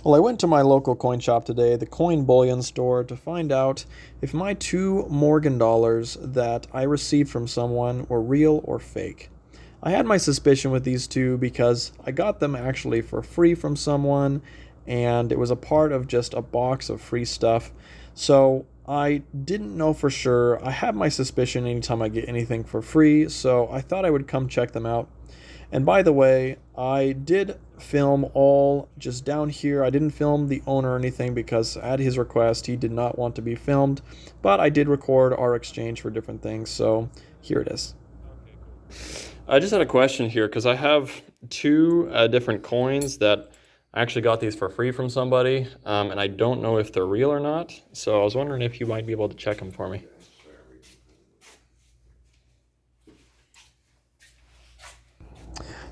Well, I went to my local coin shop today, the Coin Bullion store, to find out if my two Morgan dollars that I received from someone were real or fake. I had my suspicion with these two because I got them actually for free from someone, and it was a part of just a box of free stuff. So I didn't know for sure. I have my suspicion anytime I get anything for free, so I thought I would come check them out. And by the way, I did film all just down here. I didn't film the owner or anything because at his request, he did not want to be filmed. But I did record our exchange for different things. So here it is. I just had a question here because I have two different coins that I actually got these for free from somebody, and I don't know if they're real or not. So I was wondering if you might be able to check them for me.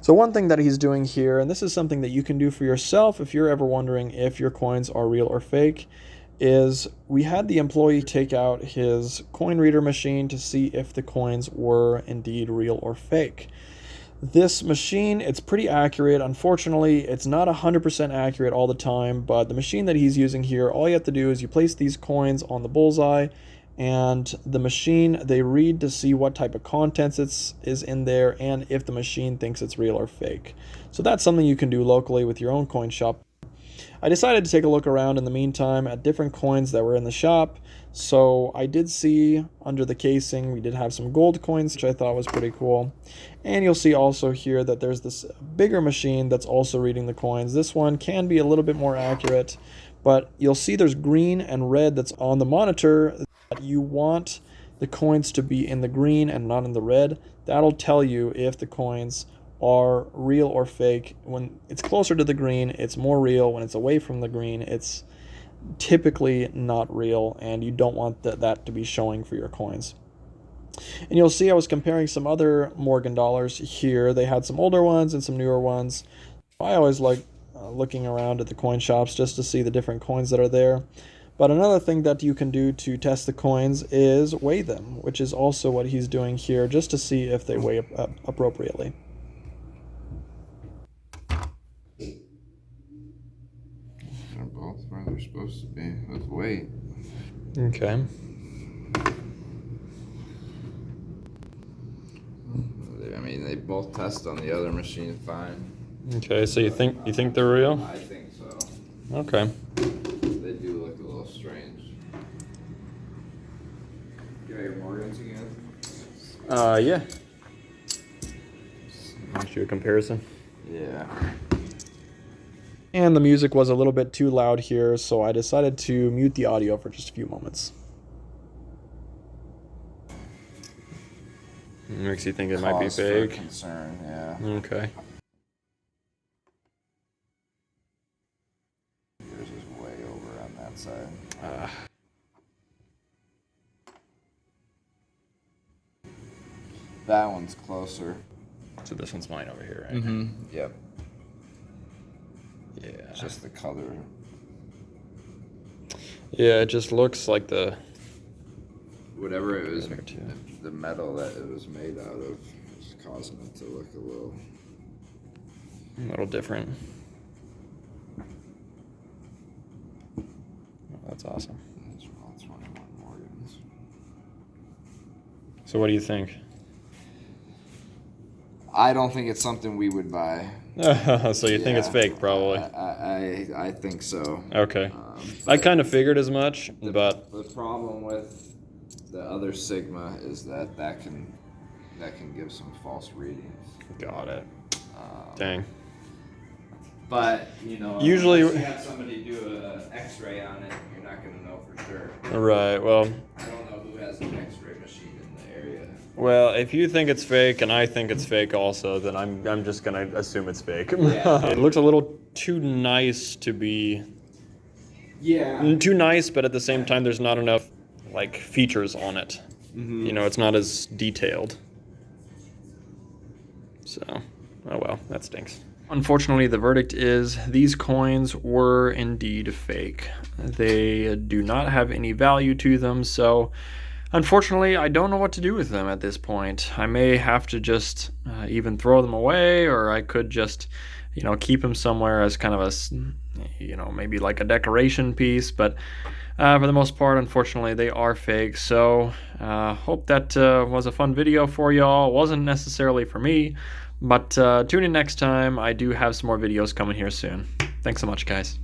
So one thing that he's doing here, and this is something that you can do for yourself if you're ever wondering if your coins are real or fake, is we had the employee take out his coin reader machine to see if the coins were indeed real or fake. This machine, it's pretty accurate. Unfortunately, it's not 100% accurate all the time, but the machine that he's using here, all you have to do is you place these coins on the bullseye, and the machine, they read to see what type of contents is in there and if the machine thinks it's real or fake. So that's something you can do locally with your own coin shop. I decided to take a look around in the meantime at different coins that were in the shop. So I did see under the casing, we did have some gold coins, which I thought was pretty cool. And you'll see also here that there's this bigger machine that's also reading the coins. This one can be a little bit more accurate, but you'll see there's green and red that's on the monitor. You want the coins to be in the green and not in the red. That'll tell you if the coins are real or fake. When it's closer to the green, it's more real. When it's away from the green, it's typically not real, and you don't want that to be showing for your coins. And you'll see I was comparing some other Morgan dollars here. They had some older ones and some newer ones. I always like looking around at the coin shops just to see the different coins that are there. But another thing that you can do to test the coins is weigh them, which is also what he's doing here, just to see if they weigh appropriately. They're both where they're supposed to be with weight. Okay. I mean, they both test on the other machine fine. Okay, so you think they're real? I think so. Okay. They do look a little strange. Give me your Morgans again. Yeah. Want you a comparison? Yeah. And the music was a little bit too loud here, so I decided to mute the audio for just a few moments. Makes you think it might be Cause for fake. concern, yeah. Okay. Yours is way over on that side. That one's closer. So this one's mine over here, right? Mm-hmm. Yep. Yeah. Just the color. Yeah, it just looks like the... Whatever it was, Better too. the metal that it was made out of is causing it to look a little different. Oh, that's awesome. That's all 21 Morgans. So what do you think? I don't think it's something we would buy. So you think it's fake, probably. I think so. Okay. I kind of figured as much, but... The problem with the other Sigma is that can give some false readings. Got it. Dang. But, you know, usually unless you have somebody do an X-ray on it, you're not going to know for sure. Right, well... I don't know who has an X-ray machine in the area. Well, if you think it's fake and I think it's fake also, then I'm just going to assume it's fake. Yeah. It looks a little too nice to be... Yeah. Too nice, but at the same time there's not enough like features on it. Mm-hmm. You know, it's not as detailed. So, oh well, that stinks. Unfortunately, the verdict is these coins were indeed fake. They do not have any value to them, so unfortunately, I don't know what to do with them at this point. I may have to just even throw them away, or I could just you know, keep them somewhere as kind of you know, maybe like a decoration piece. But for the most part, unfortunately, they are fake. So hope that was a fun video for y'all. It wasn't necessarily for me, but tune in next time. I do have some more videos coming here soon. Thanks so much, guys.